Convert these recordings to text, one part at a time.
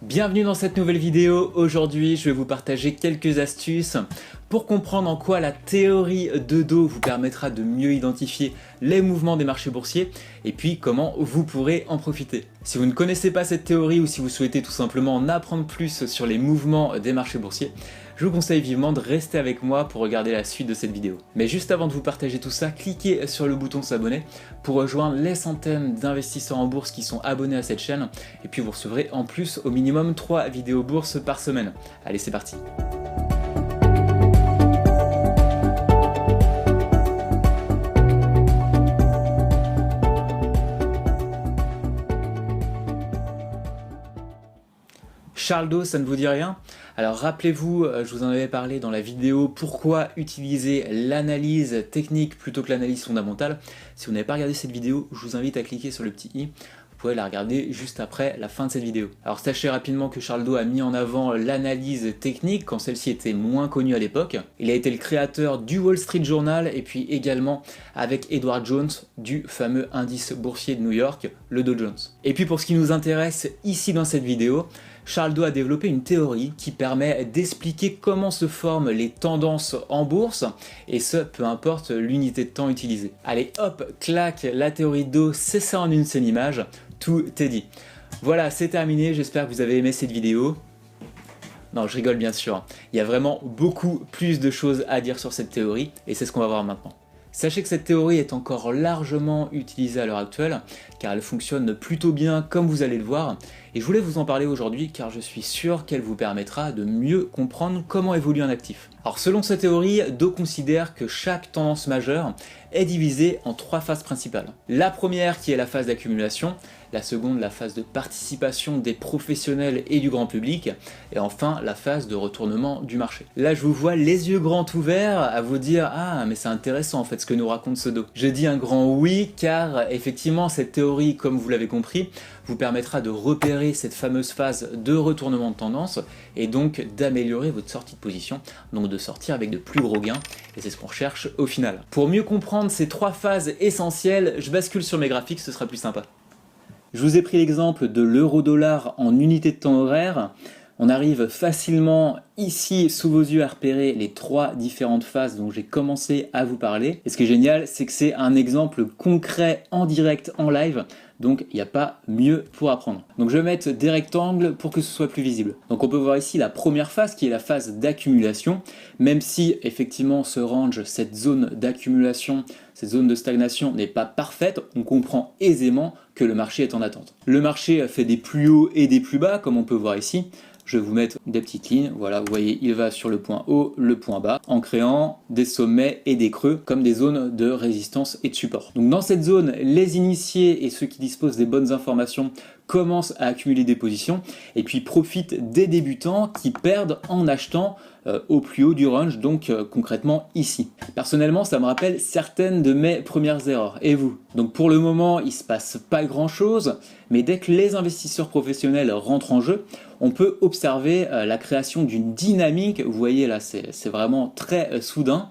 Bienvenue dans cette nouvelle vidéo. Aujourd'hui, je vais vous partager quelques astuces pour comprendre en quoi la théorie de dos vous permettra de mieux identifier les mouvements des marchés boursiers et puis comment vous pourrez en profiter. Si vous ne connaissez pas cette théorie ou si vous souhaitez tout simplement en apprendre plus sur les mouvements des marchés boursiers, je vous conseille vivement de rester avec moi pour regarder la suite de cette vidéo. Mais juste avant de vous partager tout ça, cliquez sur le bouton s'abonner pour rejoindre les centaines d'investisseurs en bourse qui sont abonnés à cette chaîne et puis vous recevrez en plus au minimum 3 vidéos bourse par semaine. Allez, c'est parti! Charles Do, ça ne vous dit rien? Alors rappelez-vous, je vous en avais parlé dans la vidéo pourquoi utiliser l'analyse technique plutôt que l'analyse fondamentale. Si vous n'avez pas regardé cette vidéo, je vous invite à cliquer sur le petit i. Vous pouvez la regarder juste après la fin de cette vidéo. Alors sachez rapidement que Charles Do a mis en avant l'analyse technique quand celle-ci était moins connue à l'époque. Il a été le créateur du Wall Street Journal et puis également avec Edward Jones du fameux indice boursier de New York, le Dow Jones. Et puis pour ce qui nous intéresse ici dans cette vidéo, Charles Do a développé une théorie qui permet d'expliquer comment se forment les tendances en bourse, et ce, peu importe l'unité de temps utilisée. Allez hop, clac, la théorie de Do, c'est ça en une seule image, tout est dit. Voilà, c'est terminé, j'espère que vous avez aimé cette vidéo. Non, je rigole bien sûr, il y a vraiment beaucoup plus de choses à dire sur cette théorie, et c'est ce qu'on va voir maintenant. Sachez que cette théorie est encore largement utilisée à l'heure actuelle, car elle fonctionne plutôt bien comme vous allez le voir, et je voulais vous en parler aujourd'hui car je suis sûr qu'elle vous permettra de mieux comprendre comment évolue un actif. Alors selon cette théorie, Do considère que chaque tendance majeure est divisée en 3 phases principales. La première qui est la phase d'accumulation, la seconde la phase de participation des professionnels et du grand public, et enfin la phase de retournement du marché. Là je vous vois les yeux grands ouverts à vous dire « Ah mais c'est intéressant en fait ce que nous raconte ce Do ». Je dis un grand oui car effectivement cette théorie, comme vous l'avez compris, vous permettra de repérer cette fameuse phase de retournement de tendance et donc d'améliorer votre sortie de position, donc de sortir avec de plus gros gains, et c'est ce qu'on recherche au final. Pour mieux comprendre ces 3 phases essentielles, je bascule sur mes graphiques, ce sera plus sympa. Je vous ai pris l'exemple de l'euro-dollar en unité de temps horaire. On arrive facilement ici sous vos yeux à repérer les 3 différentes phases dont j'ai commencé à vous parler. Et ce qui est génial, c'est que c'est un exemple concret en direct, en live, donc il n'y a pas mieux pour apprendre. Donc je vais mettre des rectangles pour que ce soit plus visible. Donc on peut voir ici la première phase qui est la phase d'accumulation, même si effectivement ce range, cette zone d'accumulation, cette zone de stagnation n'est pas parfaite, on comprend aisément que le marché est en attente. Le marché fait des plus hauts et des plus bas comme on peut voir ici. Je vais vous mettre des petites lignes, voilà, vous voyez, il va sur le point haut, le point bas, en créant des sommets et des creux comme des zones de résistance et de support. Donc dans cette zone, les initiés et ceux qui disposent des bonnes informations commencent à accumuler des positions et puis profitent des débutants qui perdent en achetant au plus haut du range, donc concrètement ici. Personnellement, ça me rappelle certaines de mes premières erreurs. Et vous? Donc pour le moment, il se passe pas grand chose, mais dès que les investisseurs professionnels rentrent en jeu, on peut observer la création d'une dynamique. Vous voyez là, c'est vraiment très soudain.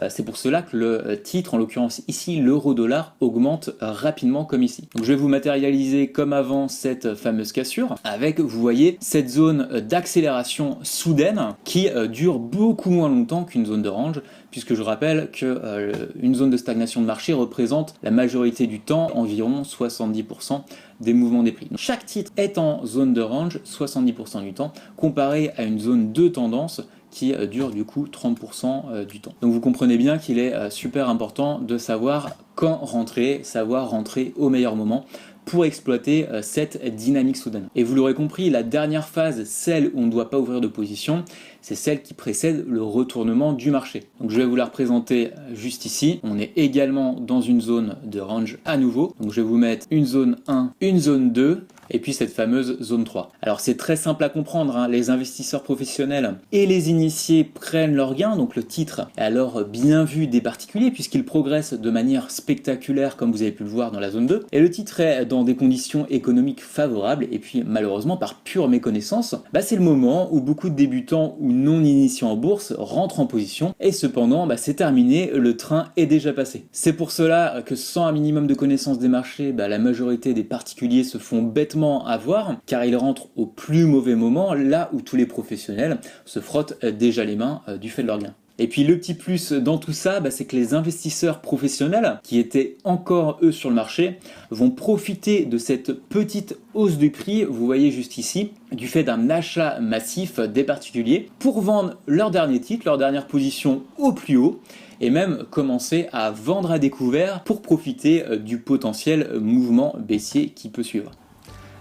C'est pour cela que le titre, en l'occurrence ici, l'euro-dollar, augmente rapidement comme ici. Donc je vais vous matérialiser comme avant cette fameuse cassure, avec, vous voyez, cette zone d'accélération soudaine qui dure beaucoup moins longtemps qu'une zone de range, puisque je rappelle qu'une zone de stagnation de marché représente la majorité du temps, environ 70% des mouvements des prix. Donc, chaque titre est en zone de range 70% du temps, comparé à une zone de tendance qui dure du coup 30% du temps. Donc vous comprenez bien qu'il est super important de savoir quand rentrer, savoir rentrer au meilleur moment pour exploiter cette dynamique soudaine. Et vous l'aurez compris, la dernière phase, celle où on ne doit pas ouvrir de position, c'est celle qui précède le retournement du marché. Donc je vais vous la représenter juste ici. On est également dans une zone de range à nouveau. Donc je vais vous mettre une zone 1, une zone 2, et puis cette fameuse zone 3. Alors c'est très simple à comprendre, hein. Les investisseurs professionnels et les initiés prennent leur gain, donc le titre est alors bien vu des particuliers puisqu'il progresse de manière spectaculaire comme vous avez pu le voir dans la zone 2, et le titre est dans des conditions économiques favorables, et puis malheureusement par pure méconnaissance, c'est le moment où beaucoup de débutants ou non initiés en bourse rentrent en position, et cependant c'est terminé, le train est déjà passé. C'est pour cela que sans un minimum de connaissance des marchés, la majorité des particuliers se font bêtement complètement à voir, car il rentre au plus mauvais moment, là où tous les professionnels se frottent déjà les mains du fait de leur gain. Et puis le petit plus dans tout ça, c'est que les investisseurs professionnels, qui étaient encore eux sur le marché, vont profiter de cette petite hausse du prix, vous voyez juste ici, du fait d'un achat massif des particuliers, pour vendre leur dernier titre, leur dernière position au plus haut, et même commencer à vendre à découvert pour profiter du potentiel mouvement baissier qui peut suivre.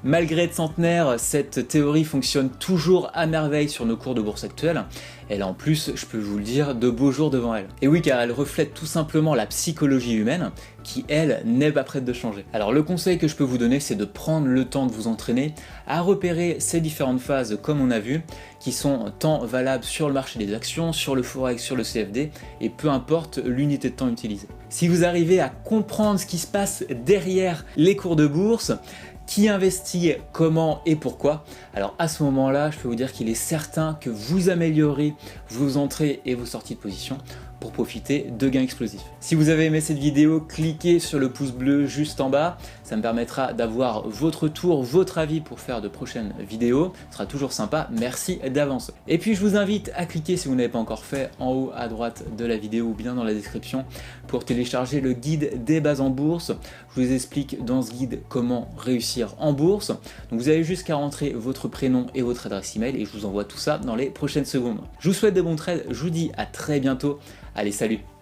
Malgré être centenaire, cette théorie fonctionne toujours à merveille sur nos cours de bourse actuels. Elle a en plus, je peux vous le dire, de beaux jours devant elle. Et oui, car elle reflète tout simplement la psychologie humaine qui, elle, n'est pas prête de changer. Alors le conseil que je peux vous donner, c'est de prendre le temps de vous entraîner à repérer ces différentes phases, comme on a vu, qui sont tant valables sur le marché des actions, sur le Forex, sur le CFD, et peu importe l'unité de temps utilisée. Si vous arrivez à comprendre ce qui se passe derrière les cours de bourse, qui investit, comment et pourquoi, alors à ce moment-là, je peux vous dire qu'il est certain que vous améliorez vos entrées et vos sorties de position pour profiter de gains explosifs. Si vous avez aimé cette vidéo, cliquez sur le pouce bleu juste en bas, ça me permettra d'avoir votre retour, votre avis pour faire de prochaines vidéos, ce sera toujours sympa, merci d'avance. Et puis je vous invite à cliquer si vous n'avez pas encore fait en haut à droite de la vidéo ou bien dans la description pour télécharger le guide des bases en bourse. Je vous explique dans ce guide comment réussir en bourse. Donc vous avez juste qu'à rentrer votre prénom et votre adresse email et je vous envoie tout ça dans les prochaines secondes. Je vous souhaite de bons trades, je vous dis à très bientôt. Allez, salut!